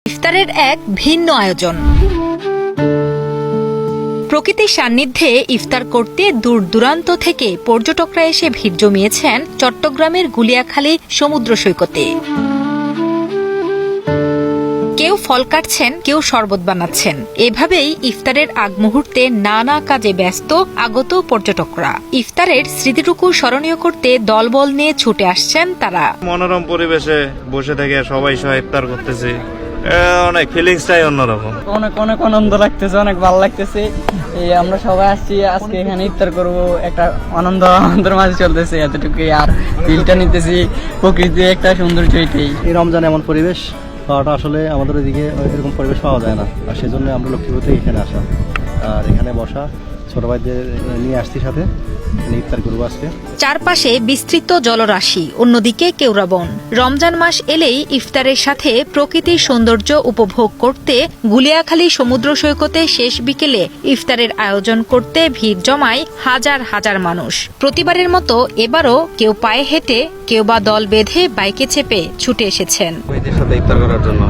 ইফতারের এক ভিন্ন আয়োজন। প্রকৃতির সান্নিধ্যে ইফতার করতে দূর দূরান্ত থেকে পর্যটকরা এসে ভিড় জমিয়েছেন চট্টগ্রামের গুলিয়াখালী সমুদ্র সৈকতে। কেউ ফল কাটছেন, কেউ শরবত বানাচ্ছেন। এভাবেই ইফতারের আগ মুহূর্তে নানা কাজে ব্যস্ত আগত পর্যটকরা। ইফতারের স্মৃতিটুকু স্মরণীয় করতে দলবল নিয়ে ছুটে আসছেন তারা। মনোরম পরিবেশে বসে থেকে সবাই সহ ইফতার করতেছি, অনেক ফিলিংসটাই অন্যরকম। অনেক অনেক আনন্দ লাগতেছে, অনেক ভালো লাগতেছে। এই আমরা সবাই আসছি আজকে এখানে ইফতার করব, একটা আনন্দের মাঝে চলতেছে এতটুকুই। আর ফিলটা নিতেছি, প্রকৃতি একটা সৌন্দর্য। এই রমজান এমন পরিবেশ পাওয়াটা আসলে আমাদের এদিকে এরকম পরিবেশ পাওয়া যায় না, আর সেই জন্য আমরা লক্ষ্মীপুর থেকে এখানে আসা আর এখানে বসা, ছোট ভাইদের নিয়ে আসছি সাথে, ইফতার করবো আজকে। চারপাশে বিস্তৃত জলরাশি, অন্যদিকে কেওড়া বন। রমজান মাস এলেই ইফতারের সাথে প্রকৃতির সৌন্দর্য উপভোগ করতে গুলিয়াখালী সমুদ্র সৈকতে শেষ বিকেলে ইফতারের আয়োজন করতে ভিড় জমায় হাজার হাজার মানুষ। প্রতিবারের মতো এবারও কেউ পায়ে হেঁটে, কেউ বা দল বেঁধে বাইকে চেপে ছুটে এসেছেন। ভাইদের সাথে ইফতার করার জন্য,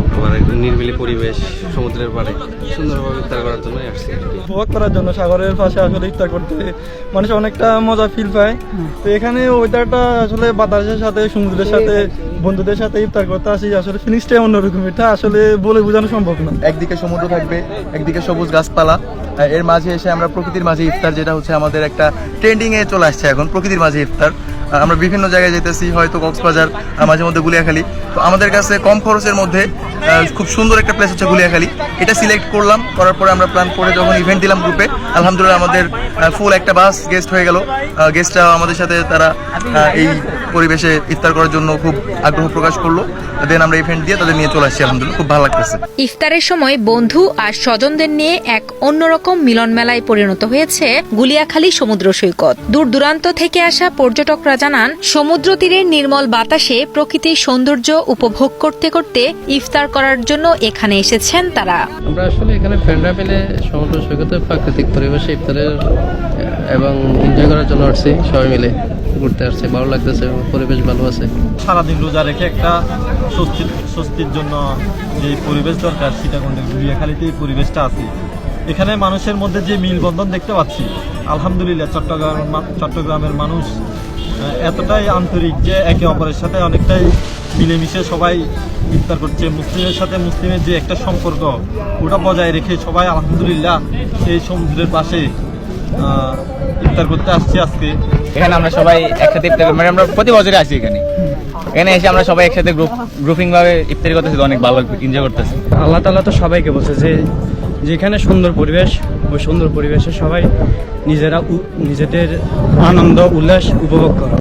নির্মলী পরিবেশ, সমুদ্রের পাড়ে সুন্দরভাবে ইফতার করার জন্য আসছি। উপভোগ করার জন্য সাগরের পাশে আসলে ইফতার করতে মানুষ অনেকটা মজা ফিল পায়। তো এখানে ওয়েদারটা আসলে বাতাসের সাথে, সমুদ্রের সাথে, বন্ধুদের সাথে ইফতার করতে আসি, আসলে ফিনিশটাই অন্যরকম। এটা আসলে বলে বোঝানো সম্ভব না। একদিকে সমুদ্র থাকবে, একদিকে সবুজ গাছপালা, এর মাঝে এসে আমরা প্রকৃতির মাঝে ইফতার, যেটা হচ্ছে আমাদের একটা ট্রেন্ডিং এ চলে আসছে এখন, প্রকৃতির মাঝে ইফতার। আমরা বিভিন্ন জায়গায় যেতেছি, হয়তো কক্সবাজার, মাঝে মধ্যে গুলিয়াখালী। তো আমাদের কাছে কম খরচের মধ্যে খুব সুন্দর একটা প্লেস হচ্ছে গুলিয়াখালী। এটা সিলেক্ট করলাম, করার পরে আমরা প্ল্যান করে যখন ইভেন্ট দিলাম গ্রুপে, আলহামদুলিল্লাহ আমাদের ফুল একটা বাস গেস্ট হয়ে গেল। গেস্টরা আমাদের সাথে, তারা এই পরিবেশে ইফতার করার জন্য খুব আগ্রহ প্রকাশ করলো। দেন আমরা ইভেন্ট দিয়ে তাদের নিয়ে চলে আসছি, আলহামদুলিল্লাহ খুব ভালো লাগতেছে। ইফতারের সময় বন্ধু আর স্বজনদের নিয়ে এক অন্যরকম মিলন মেলায় পরিণত হয়েছে গুলিয়াখালী সমুদ্র সৈকত। দূর দূরান্ত থেকে আসা পর্যটকরা জানান, সমুদ্র তীরের নির্মল বাতাসে প্রকৃতির সৌন্দর্য উপভোগ করতে করতে ইফতার করার জন্য এখানে এসেছেন তারা। আমরা আসলে এখানে ফ্রেন্ডরা মিলে সমুদ্র সৈকতে প্রাকৃতিক পরিবেশে ইফতারের এবং এনজয় করার জন্য আসছি, সবাই মিলে ঘুরতে আসছে, ভালো লাগতেছে, পরিবেশ ভালো আছে। সারাদিন রোজা রেখে একটা স্বস্তির জন্য যে পরিবেশ দরকার, সীতাকুণ্ডের গুলিয়াখালীতে এই পরিবেশটা আছে। এখানে মানুষের মধ্যে যে মিলবন্ধন দেখতে পাচ্ছি, আলহামদুলিল্লাহ চট্টগ্রামের মানুষ এতটাই আন্তরিক যে একে অপরের সাথে অনেকটাই মিলেমিশে সবাই ইফতার করছে। মুসলিমের সাথে মুসলিমের যে একটা সম্পর্ক, ওটা বজায় রেখে সবাই আলহামদুলিল্লাহ এই সমুদ্রের পাশে ইফতার করতে আসছি আজকে। এখানে আমরা সবাই একসাথে ইফতার করি, আমরা প্রতি বছরে আসি এখানে এসে আমরা সবাই একসাথে গ্রুপিং ভাবে ইফতারি করতেছি, অনেক ভালো এনজয় করতেছি। আল্লাহ তাআলা তো সবাইকে বলছে যে যেখানে সুন্দর পরিবেশ, ওই সুন্দর পরিবেশে সবাই নিজেদের আনন্দ উল্লাস উপভোগ করে।